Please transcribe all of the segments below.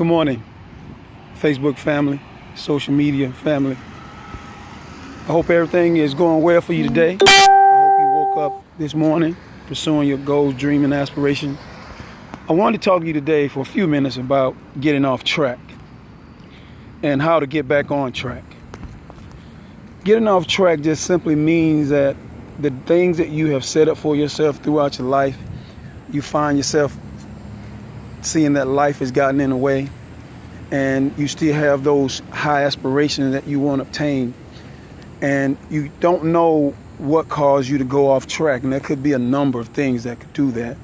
Good morning, Facebook family, social media family. I hope everything is going well for you today. I hope you woke up this morning pursuing your goals, dreams, and aspirations. I wanted to talk to you today for a few minutes about getting off track and how to get back on track. Getting off track just simply means that the things that you have set up for yourself throughout your life, you find yourself seeing that life has gotten in the way, and you still have those high aspirations that you want to obtain, and you don't know what caused you to go off track. And there could be a number of things that could do that.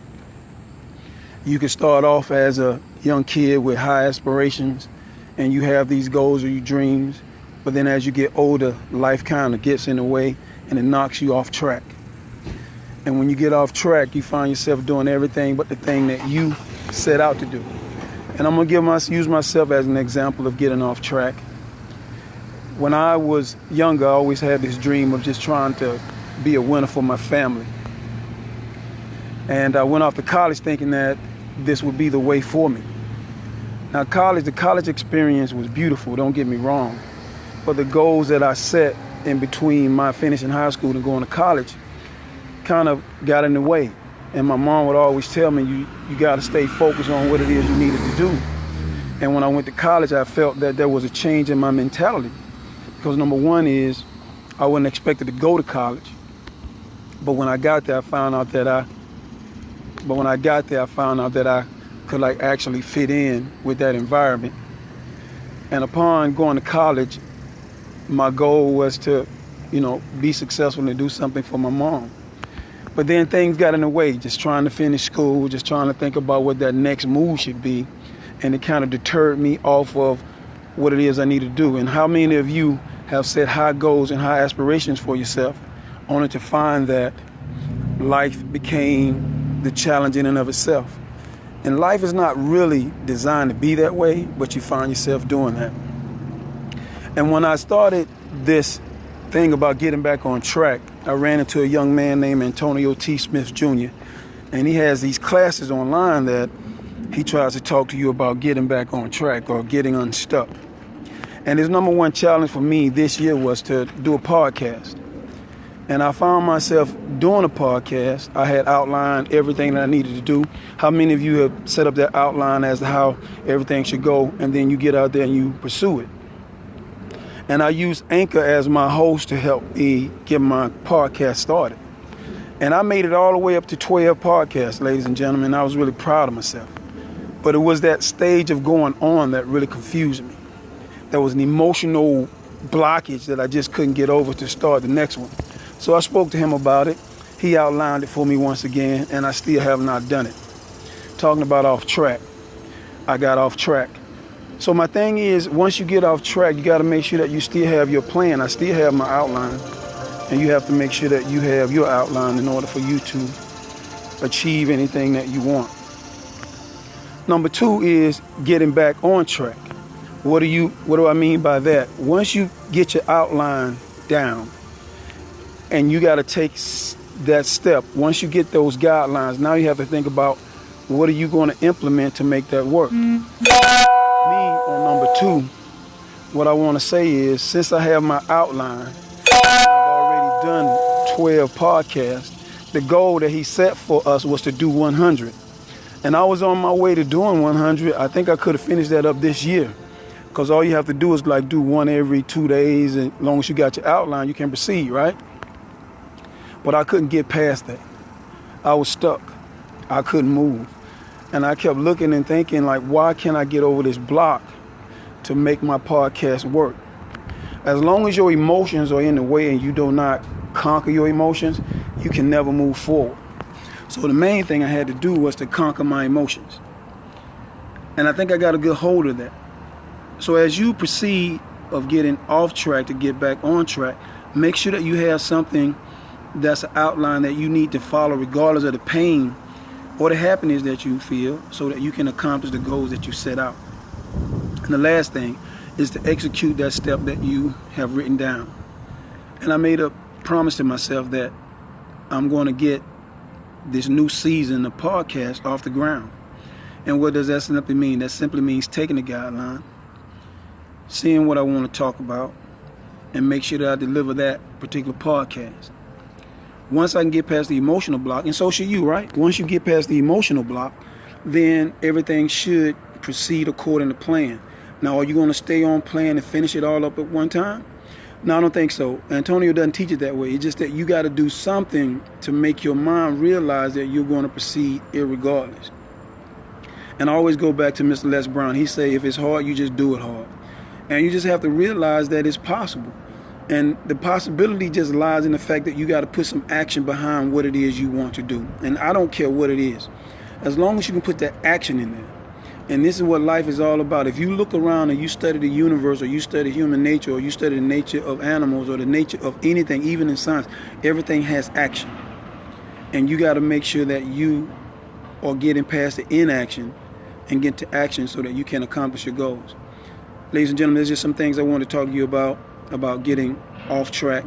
You could start off as a young kid with high aspirations, and you have these goals or your dreams, but then as you get older, life kind of gets in the way and it knocks you off track. And when you get off track, you find yourself doing everything but the thing that you set out to do. And I'm going to use myself as an example of getting off track. When I was younger, I always had this dream of just trying to be a winner for my family. And I went off to college thinking that this would be the way for me. Now, the college experience was beautiful, don't get me wrong. But the goals that I set in between my finishing high school and going to college kind of got in the way. And my mom would always tell me, you got to stay focused on what it is you needed to do. And when I went to college, I felt that there was a change in my mentality. Because number one is, I wasn't expected to go to college. But when I got there, I found out that I could actually fit in with that environment. And upon going to college, my goal was to, be successful and do something for my mom. But then things got in the way, just trying to finish school, just trying to think about what that next move should be. And it kind of deterred me off of what it is I need to do. And how many of you have set high goals and high aspirations for yourself, only to find that life became the challenge in and of itself? And life is not really designed to be that way, but you find yourself doing that. And when I started this thing about getting back on track, I ran into a young man named Antonio T. Smith Jr. And he has these classes online that he tries to talk to you about getting back on track or getting unstuck. And his number one challenge for me this year was to do a podcast. And I found myself doing a podcast. I had outlined everything that I needed to do. How many of you have set up that outline as to how everything should go, and then you get out there and you pursue it? And I used Anchor as my host to help me get my podcast started. And I made it all the way up to 12 podcasts, ladies and gentlemen. I was really proud of myself. But it was that stage of going on that really confused me. There was an emotional blockage that I just couldn't get over to start the next one. So I spoke to him about it. He outlined it for me once again, and I still have not done it. Talking about off track, I got off track. So my thing is, once you get off track, you got to make sure that you still have your plan. I still have my outline, and you have to make sure that you have your outline in order for you to achieve anything that you want. Number two is getting back on track. What do I mean by that? Once you get your outline down, and you got to take that step, once you get those guidelines, now you have to think about what are you going to implement to make that work. Me, on number two, what I want to say is, since I have my outline, I've already done 12 podcasts. The goal that he set for us was to do 100. And I was on my way to doing 100. I think I could have finished that up this year. Because all you have to do is do one every 2 days. And as long as you got your outline, you can proceed, right? But I couldn't get past that. I was stuck. I couldn't move. And I kept looking and thinking, why can't I get over this block to make my podcast work? As long as your emotions are in the way and you do not conquer your emotions, you can never move forward. So the main thing I had to do was to conquer my emotions. And I think I got a good hold of that. So as you proceed of getting off track to get back on track, make sure that you have something that's an outline that you need to follow regardless of the pain or the happiness that you feel, so that you can accomplish the goals that you set out. And the last thing is to execute that step that you have written down. And I made a promise to myself that I'm going to get this new season of podcast off the ground. And what does that simply mean? That simply means taking the guideline, seeing what I want to talk about, and make sure that I deliver that particular podcast. Once I can get past the emotional block, and so should you, right? Once you get past the emotional block, then everything should proceed according to plan. Now, are you going to stay on plan and finish it all up at one time? No, I don't think so. Antonio doesn't teach it that way. It's just that you got to do something to make your mind realize that you're going to proceed irregardless. And I always go back to Mr. Les Brown. He say, if it's hard, you just do it hard. And you just have to realize that it's possible. And the possibility just lies in the fact that you got to put some action behind what it is you want to do. And I don't care what it is, as long as you can put that action in there. And this is what life is all about. If you look around and you study the universe, or you study human nature, or you study the nature of animals, or the nature of anything, even in science, everything has action. And you got to make sure that you are getting past the inaction and get to action so that you can accomplish your goals. Ladies and gentlemen, there's just some things I want to talk to you about getting off track.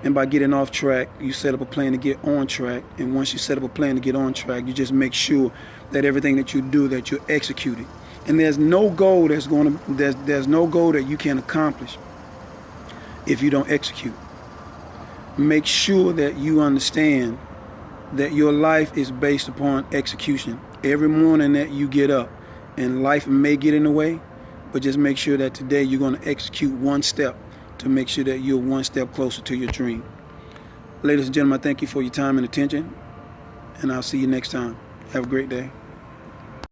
And by getting off track, you set up a plan to get on track. And once you set up a plan to get on track, you just make sure that everything that you do, that you're executing. And there's no goal there's no goal that you can accomplish if you don't execute. Make sure that you understand that your life is based upon execution. Every morning that you get up, and life may get in the way, but just make sure that today you're going to execute one step to make sure that you're one step closer to your dream. Ladies and gentlemen, I thank you for your time and attention, and I'll see you next time. Have a great day.